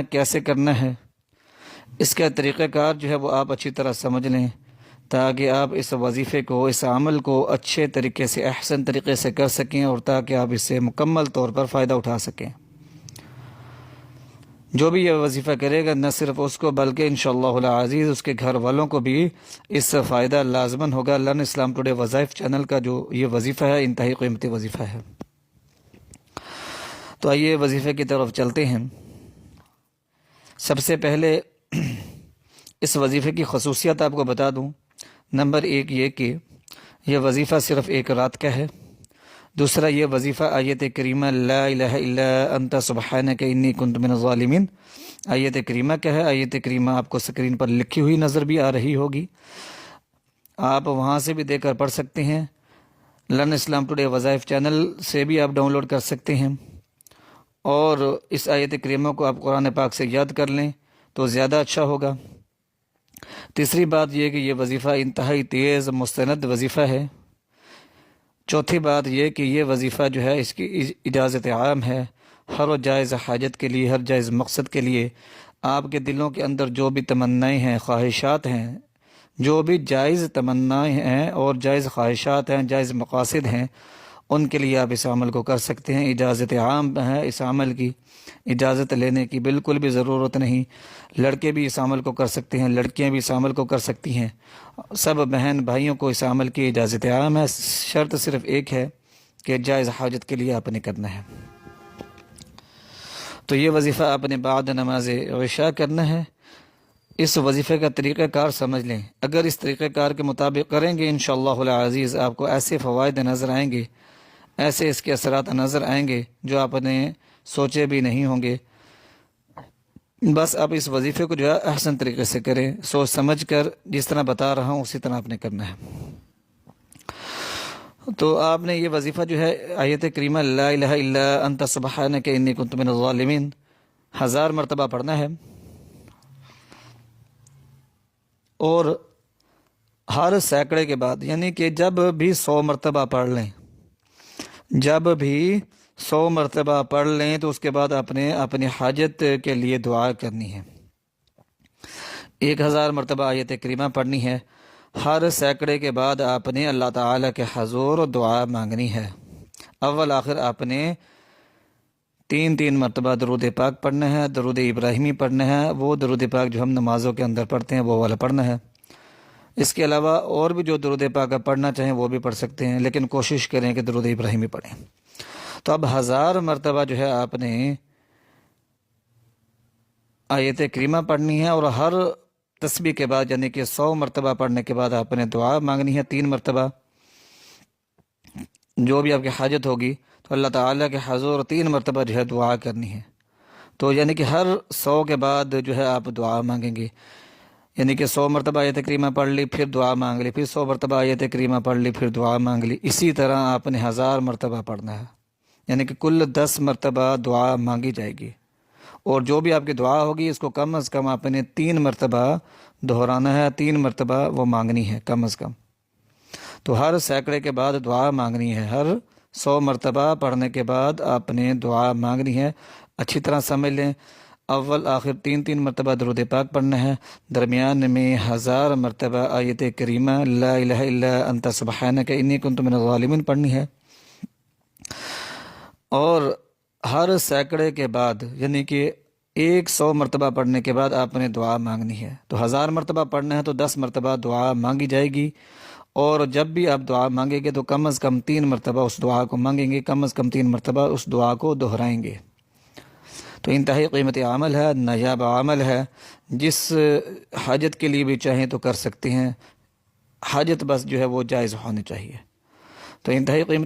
کیسے کرنا ہے، اس کا طریقہ کار جو ہے وہ آپ اچھی طرح سمجھ لیں، تاکہ آپ اس وظیفے کو، اس عمل کو اچھے طریقے سے، احسن طریقے سے کر سکیں، اور تاکہ آپ اس سے مکمل طور پر فائدہ اٹھا سکیں۔ جو بھی یہ وظیفہ کرے گا، نہ صرف اس کو بلکہ انشاءاللہ العزیز اس کے گھر والوں کو بھی اس سے فائدہ لازماً ہوگا۔ لرن اسلام ٹوڈے وظائف چینل کا جو یہ وظیفہ ہے، انتہائی قیمتی وظیفہ ہے۔ تو آئیے وظیفے کی طرف چلتے ہیں۔ سب سے پہلے اس وظیفے کی خصوصیت آپ کو بتا دوں۔ نمبر 1 یہ کہ یہ وظیفہ صرف ایک رات کا ہے۔ دوسرا، یہ وظیفہ آیت کریمہ لا الہ الا انت سبحانک انی کنت من الظالمین آیت کریمہ کا ہے۔ آیت کریمہ آپ کو سکرین پر لکھی ہوئی نظر بھی آ رہی ہوگی، آپ وہاں سے بھی دیکھ کر پڑھ سکتے ہیں۔ لرن اسلام ٹوڈے وظائف چینل سے بھی آپ ڈاؤن لوڈ کر سکتے ہیں، اور اس آیت کریمہ کو آپ قرآن پاک سے یاد کر لیں تو زیادہ اچھا ہوگا۔ تیسری بات یہ کہ یہ وظیفہ انتہائی تیز مستند وظیفہ ہے۔ چوتھی بات یہ کہ یہ وظیفہ جو ہے اس کی اجازت عام ہے، ہر جائز حاجت کے لیے، ہر جائز مقصد کے لیے۔ آپ کے دلوں کے اندر جو بھی تمنائیں ہیں، خواہشات ہیں، جو بھی جائز تمنائیں ہیں اور جائز خواہشات ہیں، جائز مقاصد ہیں، ان کے لیے آپ اس عمل کو کر سکتے ہیں۔ اجازت عام ہے اس عمل کی، اجازت لینے کی بالکل بھی ضرورت نہیں۔ لڑکے بھی اس عمل کو کر سکتے ہیں، لڑکیاں بھی اس عمل کو کر سکتی ہیں، سب بہن بھائیوں کو اس عمل کی اجازت عام ہے۔ شرط صرف ایک ہے کہ جائز حاجت کے لیے آپ نے کرنا ہے۔ تو یہ وظیفہ آپ نے بعد نماز عشاء کرنا ہے۔ اس وظیفے کا طریقہ کار سمجھ لیں۔ اگر اس طریقہ کار کے مطابق کریں گے انشاءاللہ العزیز آپ کو ایسے فوائد نظر آئیں گے، ایسے اس کے اثرات نظر آئیں گے جو آپ نے سوچے بھی نہیں ہوں گے۔ بس آپ اس وظیفے کو جو ہے احسن طریقے سے کریں، سوچ سمجھ کر، جس طرح بتا رہا ہوں اسی طرح آپ نے کرنا ہے۔ تو آپ نے یہ وظیفہ جو ہے آیت کریمہ لا الہ الا انت سبحانک انی کنت من الظالمین 1000 مرتبہ پڑھنا ہے، اور ہر سینکڑے کے بعد، یعنی کہ جب بھی 100 مرتبہ پڑھ لیں، جب بھی 100 مرتبہ پڑھ لیں تو اس کے بعد آپ نے اپنی حاجت کے لیے دعا کرنی ہے۔ 1000 مرتبہ آیت کریمہ پڑھنی ہے، ہر سینکڑے کے بعد آپ نے اللہ تعالیٰ کے حضور دعا مانگنی ہے۔ اول آخر آپ نے 3 مرتبہ درود پاک پڑھنا ہے، درود ابراہیمی پڑھنا ہے، وہ درود پاک جو ہم نمازوں کے اندر پڑھتے ہیں وہ والا پڑھنا ہے۔ اس کے علاوہ اور بھی جو درود پاک آپ پڑھنا چاہیں وہ بھی پڑھ سکتے ہیں، لیکن کوشش کریں کہ درود ابراہیمی پڑھیں۔ تو اب 1000 مرتبہ جو ہے آپ نے آیت کریمہ پڑھنی ہے، اور ہر تسبیح کے بعد، یعنی کہ 100 مرتبہ پڑھنے کے بعد آپ نے دعا مانگنی ہے 3 مرتبہ۔ جو بھی آپ کی حاجت ہوگی تو اللہ تعالیٰ کے حضور 3 مرتبہ جو ہے دعا کرنی ہے۔ تو یعنی کہ ہر 100 کے بعد جو ہے آپ دعا مانگیں گے، یعنی کہ 100 مرتبہ آیت کریمہ پڑھ لی، پھر دعا مانگ لی، پھر 100 مرتبہ آیت کریمہ پڑھ لی، پھر دعا مانگ لی۔ اسی طرح آپ نے 1000 مرتبہ پڑھنا ہے، یعنی کہ کل 10 مرتبہ دعا مانگی جائے گی، اور جو بھی آپ کی دعا ہوگی اس کو کم از کم آپ نے 3 مرتبہ دہرانا ہے، 3 مرتبہ وہ مانگنی ہے کم از کم۔ تو ہر سینکڑے کے بعد دعا مانگنی ہے، ہر 100 مرتبہ پڑھنے کے بعد آپ نے دعا مانگنی ہے۔ اچھی طرح سمجھ لیں، اول آخر 3 مرتبہ درود پاک پڑھنا ہے، درمیان میں 1000 مرتبہ آیت کریمہ لا الہ الا انت سبحانک انی کنت من الظالمین پڑھنی ہے، اور ہر سینکڑے کے بعد، یعنی کہ 100 مرتبہ پڑھنے کے بعد آپ نے دعا مانگنی ہے۔ تو 1000 مرتبہ پڑھنا ہے تو 10 مرتبہ دعا مانگی جائے گی، اور جب بھی آپ دعا مانگیں گے تو کم از کم 3 مرتبہ اس دعا کو مانگیں گے، کم از کم 3 مرتبہ اس دعا کو دہرائیں گے۔ تو انتہائی قیمتی عمل ہے، نایاب عمل ہے، جس حاجت کے لیے بھی چاہیں تو کر سکتے ہیں، حاجت بس جو ہے وہ جائز ہونی چاہیے۔ تو انتہائی قیمتی